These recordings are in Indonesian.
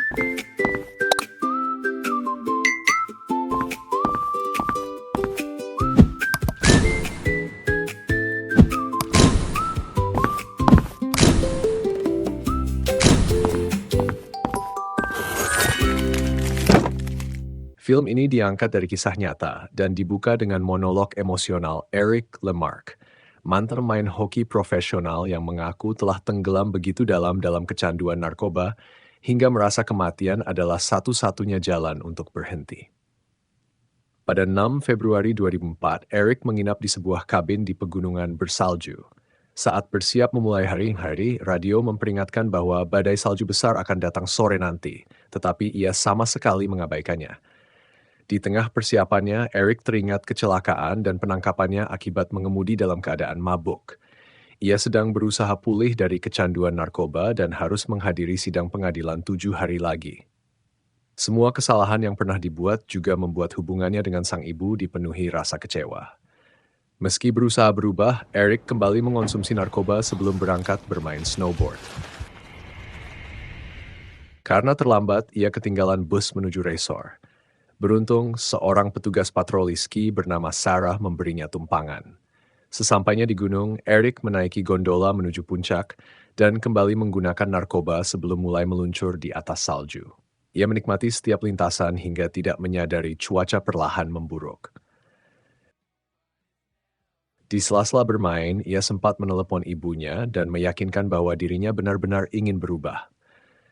Film ini diangkat dari kisah nyata dan dibuka dengan monolog emosional Eric Lemarque, mantan pemain hoki profesional yang mengaku telah tenggelam begitu dalam kecanduan narkoba hingga merasa kematian adalah satu-satunya jalan untuk berhenti. Pada 6 Februari 2004, Eric menginap di sebuah kabin di pegunungan bersalju. Saat bersiap memulai hari, radio memperingatkan bahwa badai salju besar akan datang sore nanti, tetapi ia sama sekali mengabaikannya. Di tengah persiapannya, Eric teringat kecelakaan dan penangkapannya akibat mengemudi dalam keadaan mabuk. Ia sedang berusaha pulih dari kecanduan narkoba dan harus menghadiri sidang pengadilan 7 hari lagi. Semua kesalahan yang pernah dibuat juga membuat hubungannya dengan sang ibu dipenuhi rasa kecewa. Meski berusaha berubah, Eric kembali mengonsumsi narkoba sebelum berangkat bermain snowboard. Karena terlambat, ia ketinggalan bus menuju resort. Beruntung, seorang petugas patroli ski bernama Sarah memberinya tumpangan. Sesampainya di gunung, Eric menaiki gondola menuju puncak dan kembali menggunakan narkoba sebelum mulai meluncur di atas salju. Ia menikmati setiap lintasan hingga tidak menyadari cuaca perlahan memburuk. Di sela-sela bermain, ia sempat menelepon ibunya dan meyakinkan bahwa dirinya benar-benar ingin berubah.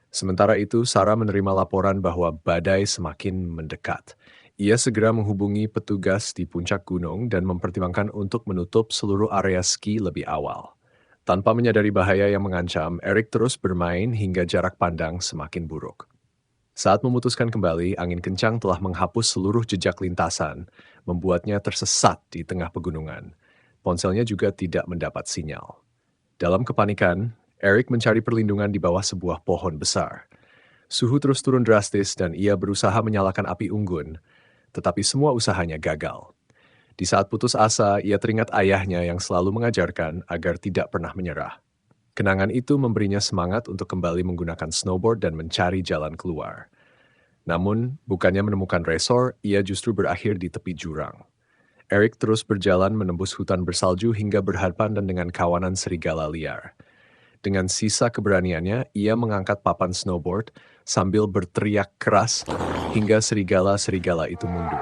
Sementara itu, Sarah menerima laporan bahwa badai semakin mendekat. Ia segera menghubungi petugas di puncak gunung dan mempertimbangkan untuk menutup seluruh area ski lebih awal. Tanpa menyadari bahaya yang mengancam, Eric terus bermain hingga jarak pandang semakin buruk. Saat memutuskan kembali, angin kencang telah menghapus seluruh jejak lintasan, membuatnya tersesat di tengah pegunungan. Ponselnya juga tidak mendapat sinyal. Dalam kepanikan, Eric mencari perlindungan di bawah sebuah pohon besar. Suhu terus turun drastis dan ia berusaha menyalakan api unggun, tetapi semua usahanya gagal. Di saat putus asa, ia teringat ayahnya yang selalu mengajarkan agar tidak pernah menyerah. Kenangan itu memberinya semangat untuk kembali menggunakan snowboard dan mencari jalan keluar. Namun, bukannya menemukan resort, ia justru berakhir di tepi jurang. Eric terus berjalan menembus hutan bersalju hingga berhadapan dengan kawanan serigala liar. Dengan sisa keberaniannya, ia mengangkat papan snowboard sambil berteriak keras hingga serigala-serigala itu mundur.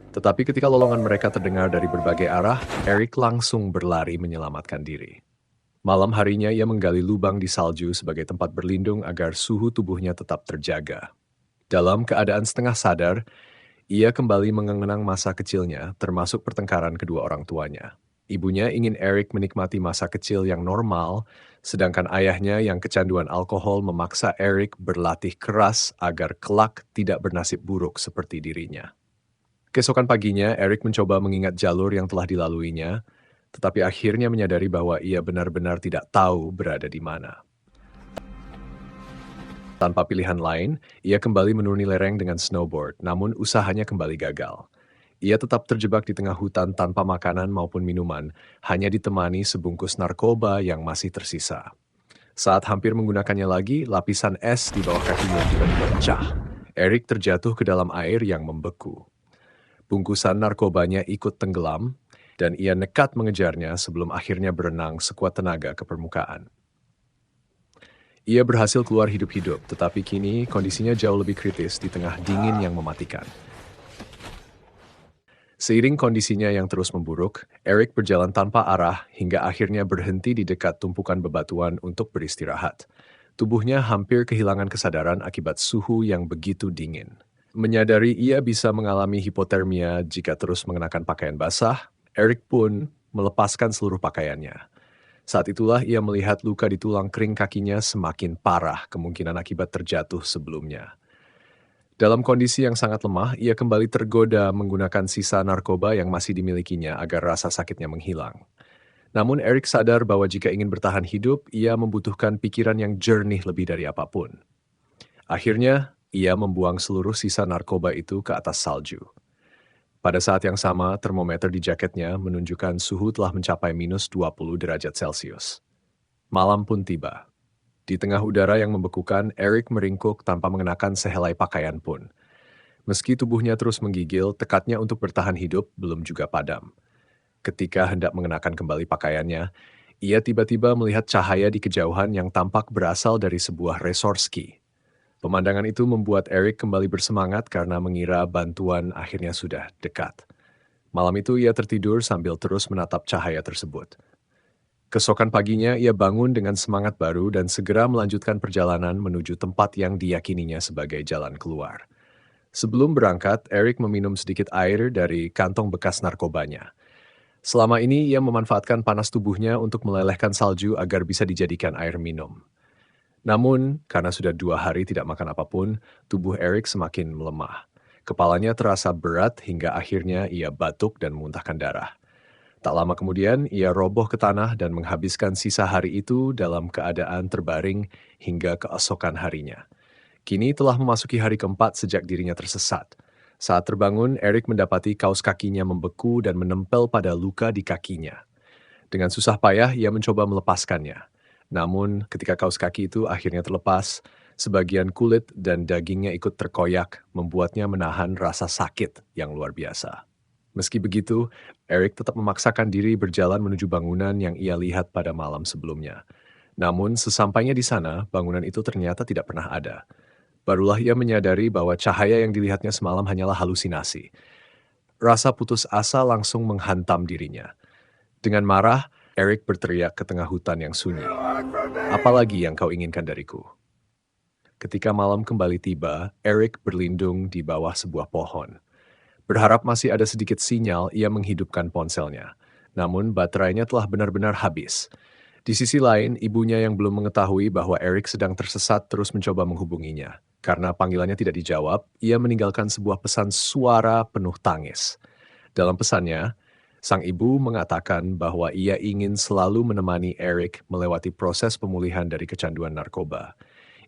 Tetapi ketika lolongan mereka terdengar dari berbagai arah, Eric langsung berlari menyelamatkan diri. Malam harinya ia menggali lubang di salju sebagai tempat berlindung agar suhu tubuhnya tetap terjaga. Dalam keadaan setengah sadar, ia kembali mengenang masa kecilnya, termasuk pertengkaran kedua orang tuanya. Ibunya ingin Eric menikmati masa kecil yang normal, sedangkan ayahnya yang kecanduan alkohol memaksa Eric berlatih keras agar kelak tidak bernasib buruk seperti dirinya. Keesokan paginya, Eric mencoba mengingat jalur yang telah dilaluinya, tetapi akhirnya menyadari bahwa ia benar-benar tidak tahu berada di mana. Tanpa pilihan lain, ia kembali menuruni lereng dengan snowboard, namun usahanya kembali gagal. Ia tetap terjebak di tengah hutan tanpa makanan maupun minuman, hanya ditemani sebungkus narkoba yang masih tersisa. Saat hampir menggunakannya lagi, lapisan es di bawah kakinya tiba-tiba pecah. Eric terjatuh ke dalam air yang membeku. Bungkusan narkobanya ikut tenggelam, dan ia nekat mengejarnya sebelum akhirnya berenang sekuat tenaga ke permukaan. Ia berhasil keluar hidup-hidup, tetapi kini kondisinya jauh lebih kritis di tengah dingin yang mematikan. Seiring kondisinya yang terus memburuk, Eric berjalan tanpa arah hingga akhirnya berhenti di dekat tumpukan bebatuan untuk beristirahat. Tubuhnya hampir kehilangan kesadaran akibat suhu yang begitu dingin. Menyadari ia bisa mengalami hipotermia jika terus mengenakan pakaian basah, Eric pun melepaskan seluruh pakaiannya. Saat itulah ia melihat luka di tulang kering kakinya semakin parah, kemungkinan akibat terjatuh sebelumnya. Dalam kondisi yang sangat lemah, ia kembali tergoda menggunakan sisa narkoba yang masih dimilikinya agar rasa sakitnya menghilang. Namun Eric sadar bahwa jika ingin bertahan hidup, ia membutuhkan pikiran yang jernih lebih dari apapun. Akhirnya, ia membuang seluruh sisa narkoba itu ke atas salju. Pada saat yang sama, termometer di jaketnya menunjukkan suhu telah mencapai minus 20 derajat Celcius. Malam pun tiba. Di tengah udara yang membekukan, Eric meringkuk tanpa mengenakan sehelai pakaian pun. Meski tubuhnya terus menggigil, tekadnya untuk bertahan hidup belum juga padam. Ketika hendak mengenakan kembali pakaiannya, ia tiba-tiba melihat cahaya di kejauhan yang tampak berasal dari sebuah resor ski. Pemandangan itu membuat Eric kembali bersemangat karena mengira bantuan akhirnya sudah dekat. Malam itu ia tertidur sambil terus menatap cahaya tersebut. Keesokan paginya ia bangun dengan semangat baru dan segera melanjutkan perjalanan menuju tempat yang diyakininya sebagai jalan keluar. Sebelum berangkat, Eric meminum sedikit air dari kantong bekas narkobanya. Selama ini ia memanfaatkan panas tubuhnya untuk melelehkan salju agar bisa dijadikan air minum. Namun, karena sudah 2 hari tidak makan apapun, tubuh Eric semakin melemah. Kepalanya terasa berat hingga akhirnya ia batuk dan memuntahkan darah. Tak lama kemudian, ia roboh ke tanah dan menghabiskan sisa hari itu dalam keadaan terbaring hingga keesokan harinya. Kini telah memasuki hari keempat sejak dirinya tersesat. Saat terbangun, Eric mendapati kaus kakinya membeku dan menempel pada luka di kakinya. Dengan susah payah, ia mencoba melepaskannya. Namun, ketika kaus kaki itu akhirnya terlepas, sebagian kulit dan dagingnya ikut terkoyak, membuatnya menahan rasa sakit yang luar biasa. Meski begitu, Eric tetap memaksakan diri berjalan menuju bangunan yang ia lihat pada malam sebelumnya. Namun, sesampainya di sana, bangunan itu ternyata tidak pernah ada. Barulah ia menyadari bahwa cahaya yang dilihatnya semalam hanyalah halusinasi. Rasa putus asa langsung menghantam dirinya. Dengan marah, Eric berteriak ke tengah hutan yang sunyi. "Apalagi yang kau inginkan dariku?" Ketika malam kembali tiba, Eric berlindung di bawah sebuah pohon. Berharap masih ada sedikit sinyal, ia menghidupkan ponselnya. Namun baterainya telah benar-benar habis. Di sisi lain, ibunya yang belum mengetahui bahwa Eric sedang tersesat terus mencoba menghubunginya. Karena panggilannya tidak dijawab, ia meninggalkan sebuah pesan suara penuh tangis. Dalam pesannya, sang ibu mengatakan bahwa ia ingin selalu menemani Eric melewati proses pemulihan dari kecanduan narkoba.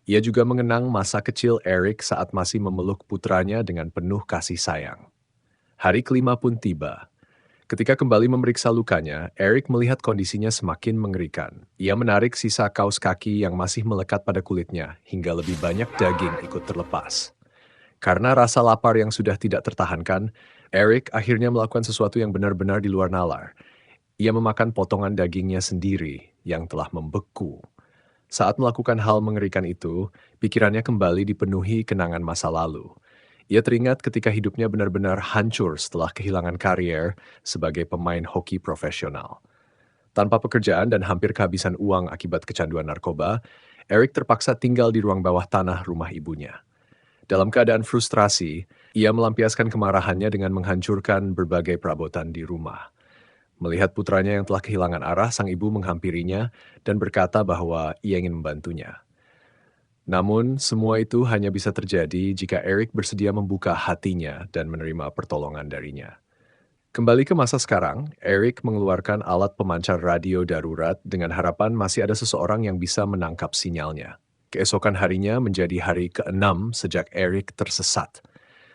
Ia juga mengenang masa kecil Eric saat masih memeluk putranya dengan penuh kasih sayang. Hari kelima pun tiba. Ketika kembali memeriksa lukanya, Eric melihat kondisinya semakin mengerikan. Ia menarik sisa kaus kaki yang masih melekat pada kulitnya, hingga lebih banyak daging ikut terlepas. Karena rasa lapar yang sudah tidak tertahankan, Eric akhirnya melakukan sesuatu yang benar-benar di luar nalar. Ia memakan potongan dagingnya sendiri yang telah membeku. Saat melakukan hal mengerikan itu, pikirannya kembali dipenuhi kenangan masa lalu. Ia teringat ketika hidupnya benar-benar hancur setelah kehilangan karier sebagai pemain hoki profesional. Tanpa pekerjaan dan hampir kehabisan uang akibat kecanduan narkoba, Eric terpaksa tinggal di ruang bawah tanah rumah ibunya. Dalam keadaan frustrasi, ia melampiaskan kemarahannya dengan menghancurkan berbagai perabotan di rumah. Melihat putranya yang telah kehilangan arah, sang ibu menghampirinya dan berkata bahwa ia ingin membantunya. Namun, semua itu hanya bisa terjadi jika Eric bersedia membuka hatinya dan menerima pertolongan darinya. Kembali ke masa sekarang, Eric mengeluarkan alat pemancar radio darurat dengan harapan masih ada seseorang yang bisa menangkap sinyalnya. Keesokan harinya menjadi hari ke-6 sejak Eric tersesat.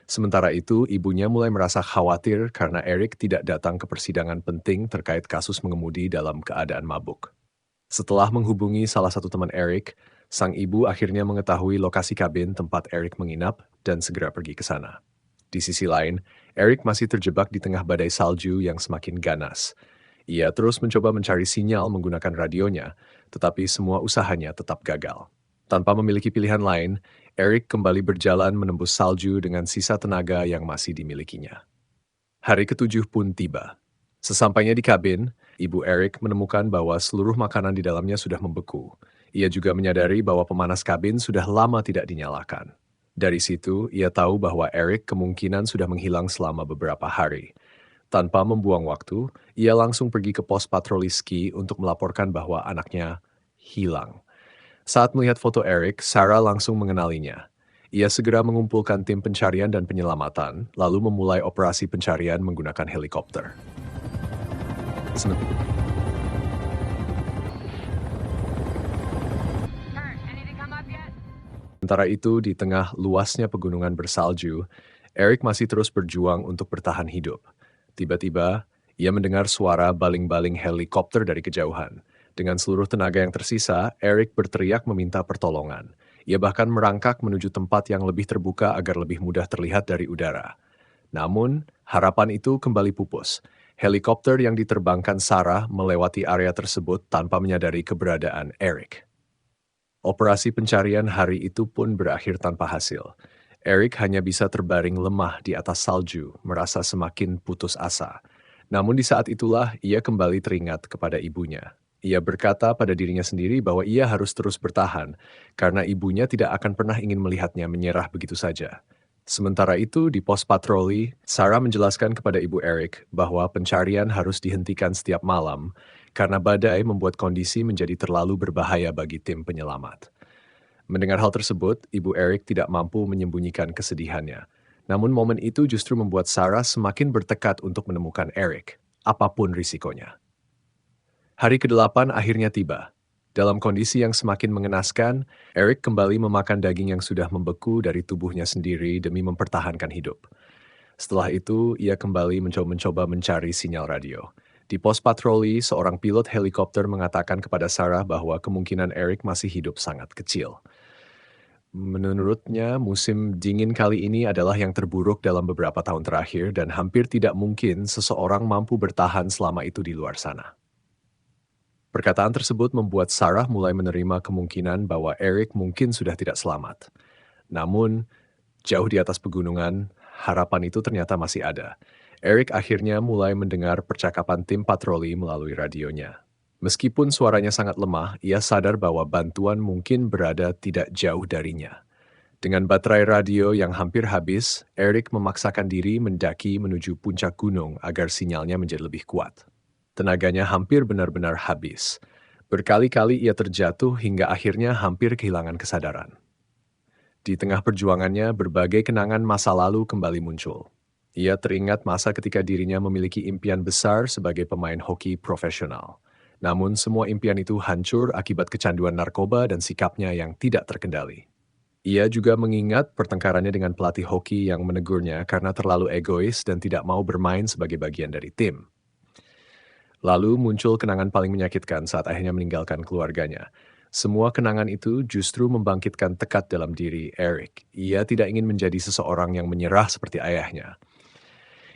Sementara itu, ibunya mulai merasa khawatir karena Eric tidak datang ke persidangan penting terkait kasus mengemudi dalam keadaan mabuk. Setelah menghubungi salah satu teman Eric, sang ibu akhirnya mengetahui lokasi kabin tempat Eric menginap dan segera pergi ke sana. Di sisi lain, Eric masih terjebak di tengah badai salju yang semakin ganas. Ia terus mencoba mencari sinyal menggunakan radionya, tetapi semua usahanya tetap gagal. Tanpa memiliki pilihan lain, Eric kembali berjalan menembus salju dengan sisa tenaga yang masih dimilikinya. Hari ke-7 pun tiba. Sesampainya di kabin, ibu Eric menemukan bahwa seluruh makanan di dalamnya sudah membeku. Ia juga menyadari bahwa pemanas kabin sudah lama tidak dinyalakan. Dari situ, ia tahu bahwa Eric kemungkinan sudah menghilang selama beberapa hari. Tanpa membuang waktu, ia langsung pergi ke pos patroli ski untuk melaporkan bahwa anaknya hilang. Saat melihat foto Eric, Sarah langsung mengenalinya. Ia segera mengumpulkan tim pencarian dan penyelamatan, lalu memulai operasi pencarian menggunakan helikopter. Sementara itu, di tengah luasnya pegunungan bersalju, Eric masih terus berjuang untuk bertahan hidup. Tiba-tiba, ia mendengar suara baling-baling helikopter dari kejauhan. Dengan seluruh tenaga yang tersisa, Eric berteriak meminta pertolongan. Ia bahkan merangkak menuju tempat yang lebih terbuka agar lebih mudah terlihat dari udara. Namun, harapan itu kembali pupus. Helikopter yang diterbangkan Sarah melewati area tersebut tanpa menyadari keberadaan Eric. Operasi pencarian hari itu pun berakhir tanpa hasil. Eric hanya bisa terbaring lemah di atas salju, merasa semakin putus asa. Namun di saat itulah ia kembali teringat kepada ibunya. Ia berkata pada dirinya sendiri bahwa ia harus terus bertahan, karena ibunya tidak akan pernah ingin melihatnya menyerah begitu saja. Sementara itu, di pos patroli, Sarah menjelaskan kepada ibu Eric bahwa pencarian harus dihentikan setiap malam karena badai membuat kondisi menjadi terlalu berbahaya bagi tim penyelamat. Mendengar hal tersebut, ibu Eric tidak mampu menyembunyikan kesedihannya. Namun momen itu justru membuat Sarah semakin bertekad untuk menemukan Eric, apapun risikonya. Hari ke-8 akhirnya tiba. Dalam kondisi yang semakin mengenaskan, Eric kembali memakan daging yang sudah membeku dari tubuhnya sendiri demi mempertahankan hidup. Setelah itu, ia kembali mencoba mencari sinyal radio. Di pos patroli, seorang pilot helikopter mengatakan kepada Sarah bahwa kemungkinan Eric masih hidup sangat kecil. Menurutnya, musim dingin kali ini adalah yang terburuk dalam beberapa tahun terakhir dan hampir tidak mungkin seseorang mampu bertahan selama itu di luar sana. Perkataan tersebut membuat Sarah mulai menerima kemungkinan bahwa Eric mungkin sudah tidak selamat. Namun, jauh di atas pegunungan, harapan itu ternyata masih ada. Eric akhirnya mulai mendengar percakapan tim patroli melalui radionya. Meskipun suaranya sangat lemah, ia sadar bahwa bantuan mungkin berada tidak jauh darinya. Dengan baterai radio yang hampir habis, Eric memaksakan diri mendaki menuju puncak gunung agar sinyalnya menjadi lebih kuat. Tenaganya hampir benar-benar habis. Berkali-kali ia terjatuh hingga akhirnya hampir kehilangan kesadaran. Di tengah perjuangannya, berbagai kenangan masa lalu kembali muncul. Ia teringat masa ketika dirinya memiliki impian besar sebagai pemain hoki profesional. Namun semua impian itu hancur akibat kecanduan narkoba dan sikapnya yang tidak terkendali. Ia juga mengingat pertengkarannya dengan pelatih hoki yang menegurnya karena terlalu egois dan tidak mau bermain sebagai bagian dari tim. Lalu muncul kenangan paling menyakitkan saat akhirnya meninggalkan keluarganya. Semua kenangan itu justru membangkitkan tekad dalam diri Eric. Ia tidak ingin menjadi seseorang yang menyerah seperti ayahnya.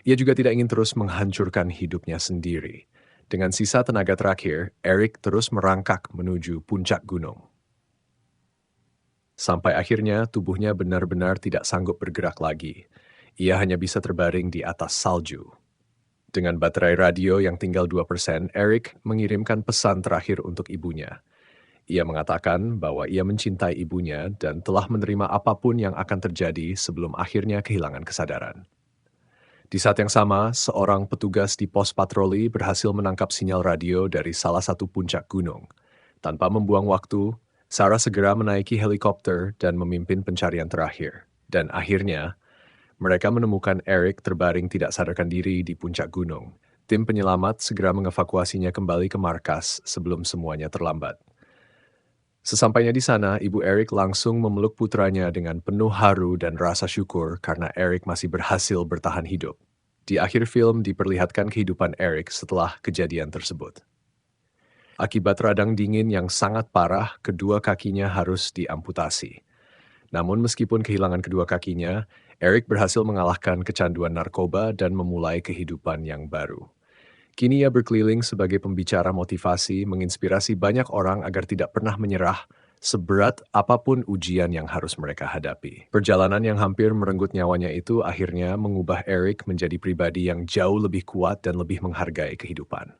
Ia juga tidak ingin terus menghancurkan hidupnya sendiri. Dengan sisa tenaga terakhir, Eric terus merangkak menuju puncak gunung. Sampai akhirnya tubuhnya benar-benar tidak sanggup bergerak lagi. Ia hanya bisa terbaring di atas salju. Dengan baterai radio yang tinggal 2%, Eric mengirimkan pesan terakhir untuk ibunya. Ia mengatakan bahwa ia mencintai ibunya dan telah menerima apapun yang akan terjadi sebelum akhirnya kehilangan kesadaran. Di saat yang sama, seorang petugas di pos patroli berhasil menangkap sinyal radio dari salah satu puncak gunung. Tanpa membuang waktu, Sarah segera menaiki helikopter dan memimpin pencarian terakhir. Dan akhirnya, mereka menemukan Eric terbaring tidak sadarkan diri di puncak gunung. Tim penyelamat segera mengevakuasinya kembali ke markas sebelum semuanya terlambat. Sesampainya di sana, ibu Eric langsung memeluk putranya dengan penuh haru dan rasa syukur karena Eric masih berhasil bertahan hidup. Di akhir film diperlihatkan kehidupan Eric setelah kejadian tersebut. Akibat radang dingin yang sangat parah, kedua kakinya harus diamputasi. Namun meskipun kehilangan kedua kakinya, Eric berhasil mengalahkan kecanduan narkoba dan memulai kehidupan yang baru. Kini ia berkeliling sebagai pembicara motivasi, menginspirasi banyak orang agar tidak pernah menyerah, seberat apapun ujian yang harus mereka hadapi. Perjalanan yang hampir merenggut nyawanya itu akhirnya mengubah Eric menjadi pribadi yang jauh lebih kuat dan lebih menghargai kehidupan.